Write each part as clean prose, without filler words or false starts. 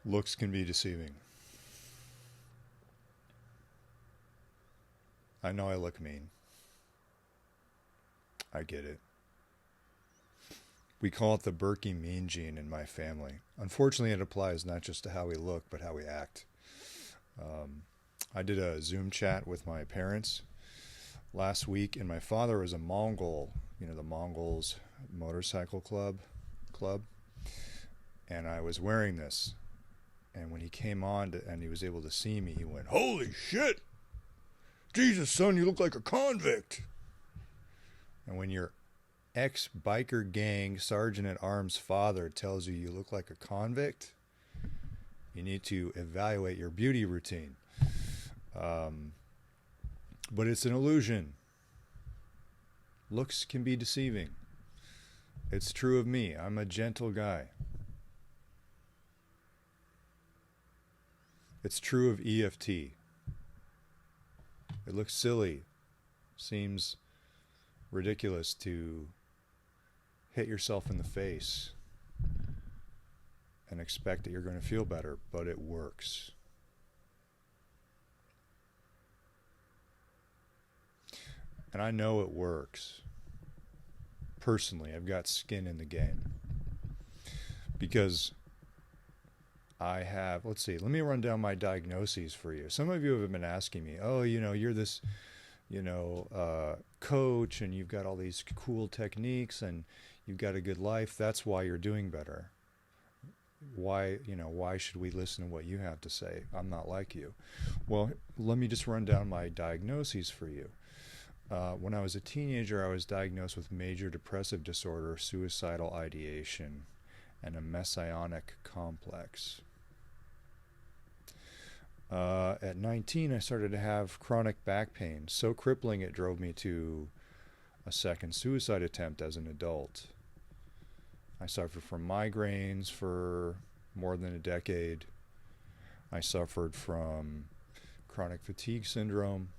Looks can be deceiving. I know I look mean. I get it. We call it the Berkey mean gene in my family. Unfortunately, it applies not just to how we look, but how we act. I did a Zoom chat with my parents last week, and my father was a Mongol, the Mongols motorcycle club, and I was wearing this. And when he came on and he was able to see me, he went, "Holy shit! Jesus, son, you look like a convict." And when your ex-biker gang sergeant-at-arms father tells you you look like a convict, you need to evaluate your beauty routine. But it's an illusion. Looks can be deceiving. It's true of me. I'm a gentle guy. It's true of EFT. It looks silly. Seems ridiculous to hit yourself in the face and expect that you're going to feel better, but it works. And I know it works. Personally, I've got skin in the game. Because I have, let me run down my diagnoses for you. Some of you have been asking me, oh, you're this, coach, and you've got all these cool techniques and you've got a good life. That's why you're doing better. Why should we listen to what you have to say? I'm not like you. Well, let me just run down my diagnoses for you. When I was a teenager, I was diagnosed with major depressive disorder, suicidal ideation, and a messianic complex. At 19, I started to have chronic back pain, so crippling it drove me to a second suicide attempt as an adult. I suffered from migraines for more than a decade. I suffered from chronic fatigue syndrome,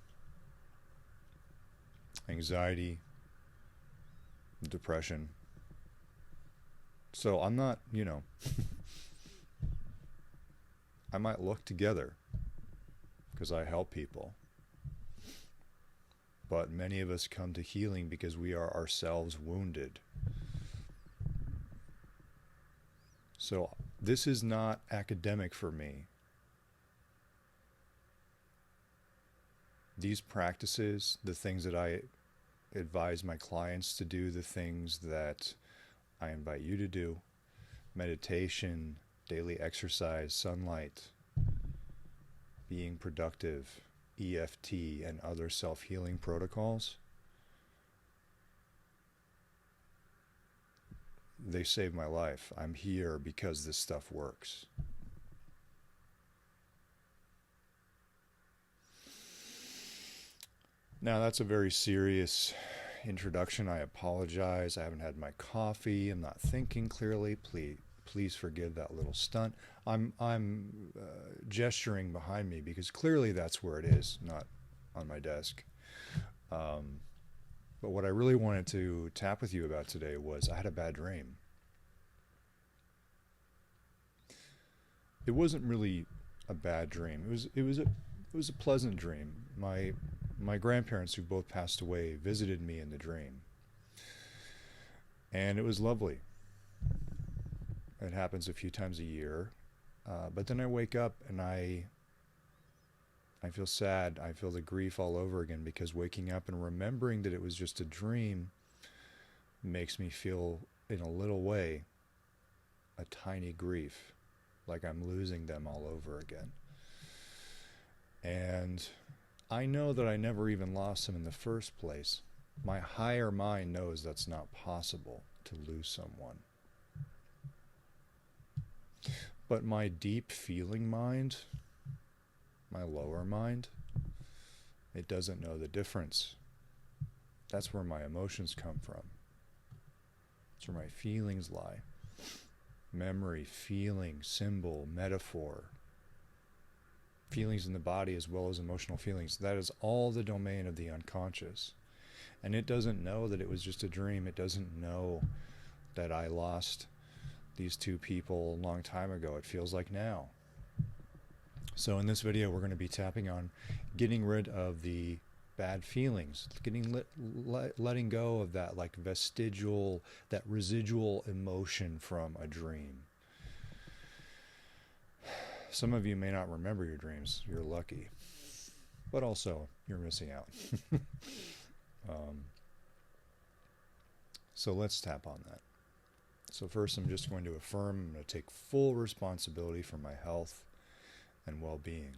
anxiety, depression. So I'm not, I might look together because I help people. But many of us come to healing because we are ourselves wounded. So this is not academic for me. These practices, the things that I advise my clients to do, the things that I invite you to do, meditation, daily exercise, sunlight, being productive, EFT, and other self-healing protocols, they saved my life. I'm here because this stuff works. Now, that's a very serious introduction. I apologize. I haven't had my coffee. I'm not thinking clearly. Please forgive that little stunt. I'm gesturing behind me because clearly that's where it is, not on my desk. But what I really wanted to tap with you about today was I had a bad dream. It wasn't really a bad dream. It was a pleasant dream. My grandparents, who both passed away, visited me in the dream. And it was lovely. It happens a few times a year. But then I wake up and I feel sad. I feel the grief all over again because waking up and remembering that it was just a dream makes me feel, in a little way, a tiny grief. Like I'm losing them all over again. And I know that I never even lost them in the first place. My higher mind knows that's not possible to lose someone. But my deep feeling mind, my lower mind, it doesn't know the difference. That's where my emotions come from. That's where my feelings lie. Memory, feeling, symbol, metaphor. Feelings in the body as well as emotional feelings. That is all the domain of the unconscious. And it doesn't know that it was just a dream. It doesn't know that I lost these two people a long time ago. It feels like now. So in this video, we're going to be tapping on getting rid of the bad feelings, letting go of that like vestigial, that residual emotion from a dream. Some of you may not remember your dreams. You're lucky. But also, you're missing out. So let's tap on that. So first, I'm just going to affirm I'm going to take full responsibility for my health and well-being.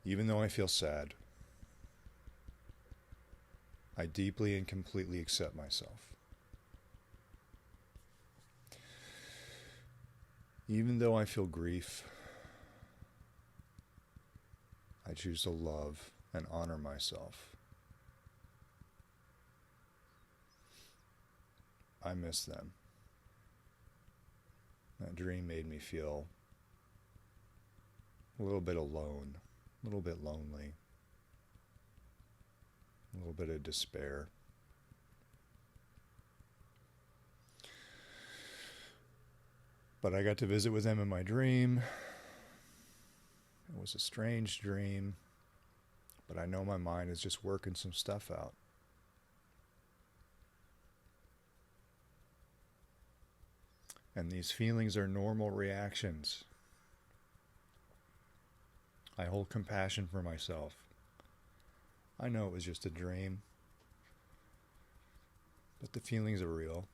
Even though I feel sad, I deeply and completely accept myself. Even though I feel grief, I choose to love and honor myself. I miss them. That dream made me feel a little bit alone, a little bit lonely, a little bit of despair. But I got to visit with them in my dream. It was a strange dream, but I know my mind is just working some stuff out. And these feelings are normal reactions. I hold compassion for myself. I know it was just a dream, but the feelings are real.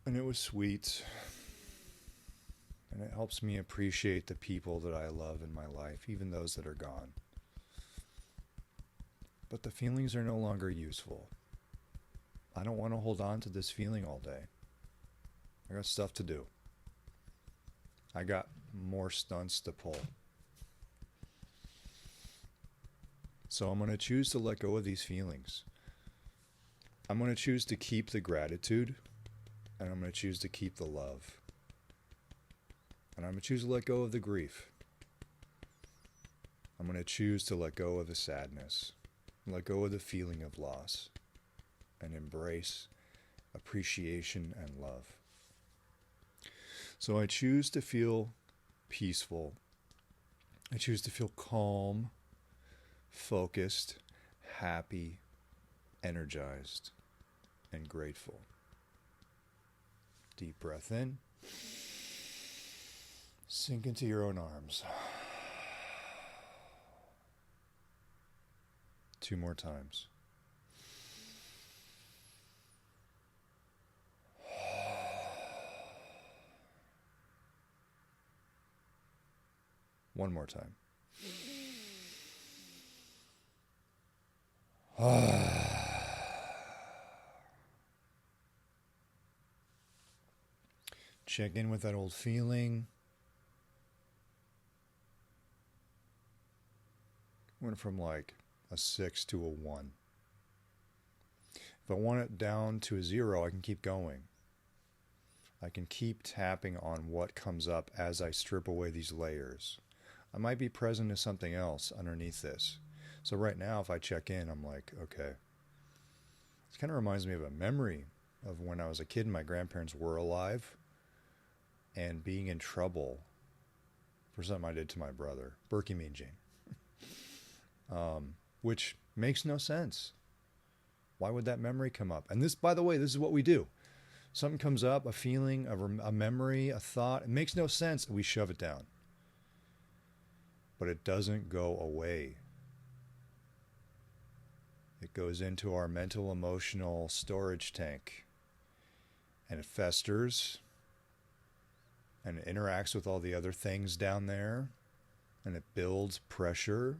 And it was sweet. And it helps me appreciate the people that I love in my life, even those that are gone. But the feelings are no longer useful. I don't want to hold on to this feeling all day. I got stuff to do. I got more stunts to pull. So I'm going to choose to let go of these feelings. I'm going to choose to keep the gratitude, and I'm going to choose to keep the love. And I'm going to choose to let go of the grief. I'm going to choose to let go of the sadness, let go of the feeling of loss, and embrace appreciation and love. So I choose to feel peaceful. I choose to feel calm, focused, happy, energized, and grateful. Deep breath in. Sink into your own arms. 2 more times. One more time. Check in with that old feeling. Went from like a 6 to a 1. If I want it down to a 0, I can keep going. I can keep tapping on what comes up as I strip away these layers. I might be present to something else underneath this. So right now, if I check in, I'm like, okay. This kind of reminds me of a memory of when I was a kid and my grandparents were alive and being in trouble for something I did to my brother, Berkey Mean Gene, which makes no sense. Why would that memory come up? And this, by the way, this is what we do. Something comes up, a feeling, a memory, a thought. It makes no sense. We shove it down. But it doesn't go away. It goes into our mental, emotional storage tank. And it festers. And it interacts with all the other things down there. And it builds pressure.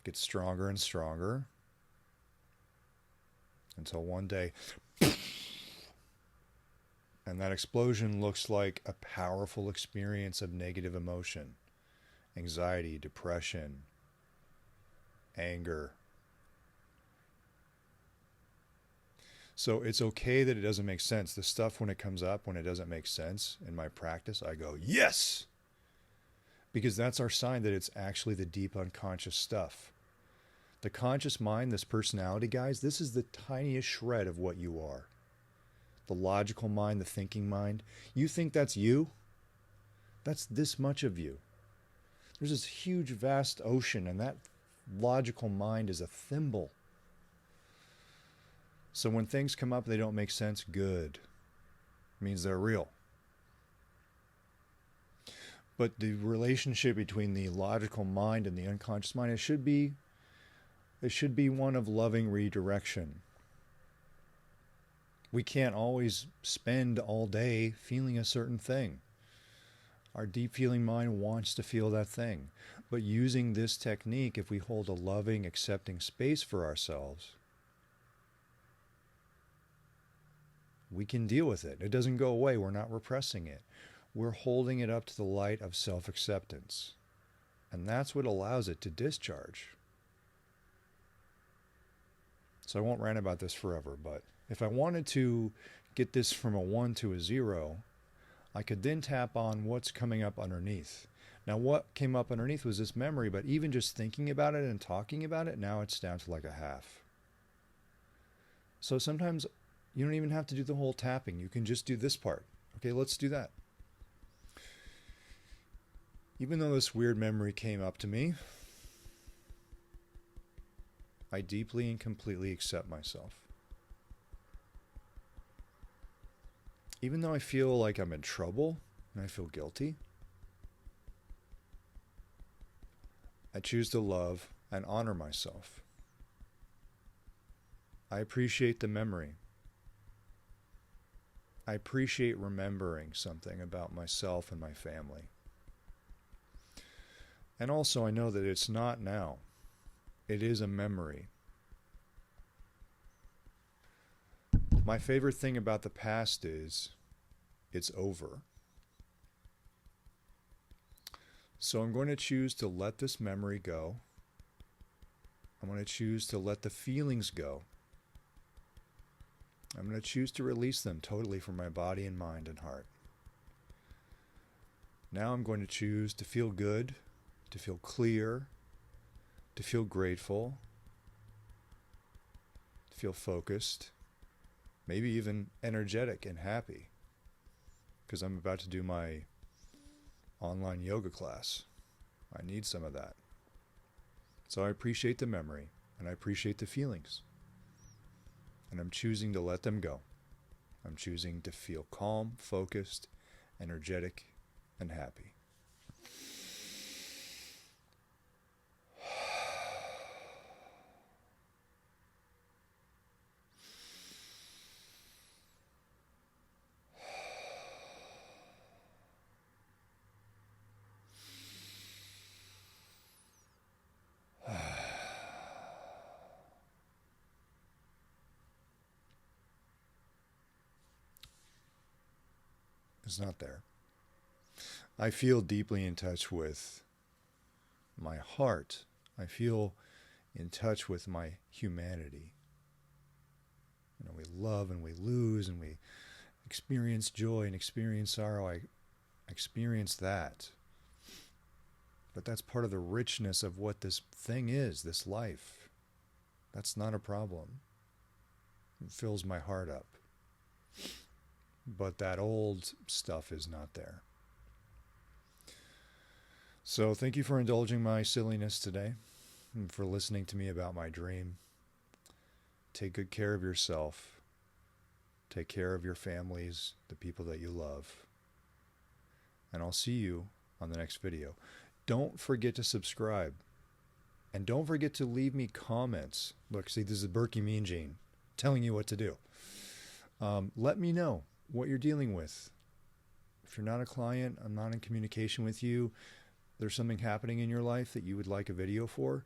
Gets stronger and stronger. Until one day, and that explosion looks like a powerful experience of negative emotion. Anxiety, depression, anger. So it's okay that it doesn't make sense. The stuff when it comes up, when it doesn't make sense in my practice, I go, yes! because that's our sign that it's actually the deep unconscious stuff. The conscious mind, this personality, guys, this is the tiniest shred of what you are. The logical mind, the thinking mind. You think that's you? That's this much of you. There's this huge, vast ocean, and that logical mind is a thimble. So when things come up, they don't make sense, good. It means they're real. But the relationship between the logical mind and the unconscious mind, it should be one of loving redirection. We can't always spend all day feeling a certain thing. Our deep feeling mind wants to feel that thing. But using this technique, if we hold a loving, accepting space for ourselves, we can deal with it. It doesn't go away. We're not repressing it. We're holding it up to the light of self-acceptance. And that's what allows it to discharge. So I won't rant about this forever, but if I wanted to get this from a 1 to a 0, I could then tap on what's coming up underneath. Now, what came up underneath was this memory, but even just thinking about it and talking about it, now it's down to like a half. So sometimes you don't even have to do the whole tapping. You can just do this part. Okay, let's do that. Even though this weird memory came up to me, I deeply and completely accept myself. Even though I feel like I'm in trouble and I feel guilty, I choose to love and honor myself. I appreciate the memory. I appreciate remembering something about myself and my family. And also I know that it's not now. It is a memory. My favorite thing about the past is it's over. So I'm going to choose to let this memory go. I'm going to choose to let the feelings go. I'm going to choose to release them totally from my body and mind and heart. Now I'm going to choose to feel good, to feel clear, to feel grateful, to feel focused, maybe even energetic and happy, because I'm about to do my online yoga class. I need some of that. So I appreciate the memory and I appreciate the feelings. And I'm choosing to let them go. I'm choosing to feel calm, focused, energetic, and happy. It's not there. I feel deeply in touch with my heart. I feel in touch with my humanity. You know, we love and we lose and we experience joy and experience sorrow. I experience that. But that's part of the richness of what this thing is, this life. That's not a problem. It fills my heart up. But that old stuff is not there. So thank you for indulging my silliness today and for listening to me about my dream. Take good care of yourself. Take care of your families, the people that you love. And I'll see you on the next video. Don't forget to subscribe. And don't forget to leave me comments. Look, see, this is Berkey Mean Gene telling you what to do. Let me know what you're dealing with. If you're not a client, I'm not in communication with you, there's something happening in your life that you would like a video for,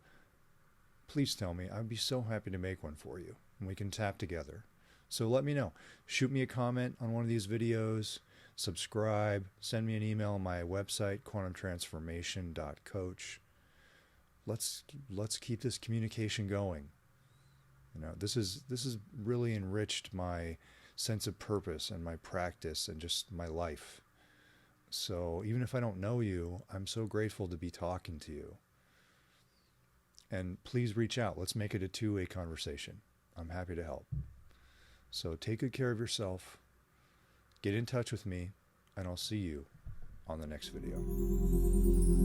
please tell me. I'd be so happy to make one for you and we can tap together. So let me know. Shoot me a comment on one of these videos, subscribe, send me an email on my website, quantumtransformation.coach. Let's keep this communication going. You know, this is really enriched my sense of purpose and my practice and just my life. So even if I don't know you, I'm so grateful to be talking to you. And please reach out. Let's make it a two-way conversation. I'm happy to help. So take good care of yourself. Get in touch with me, and I'll see you on the next video.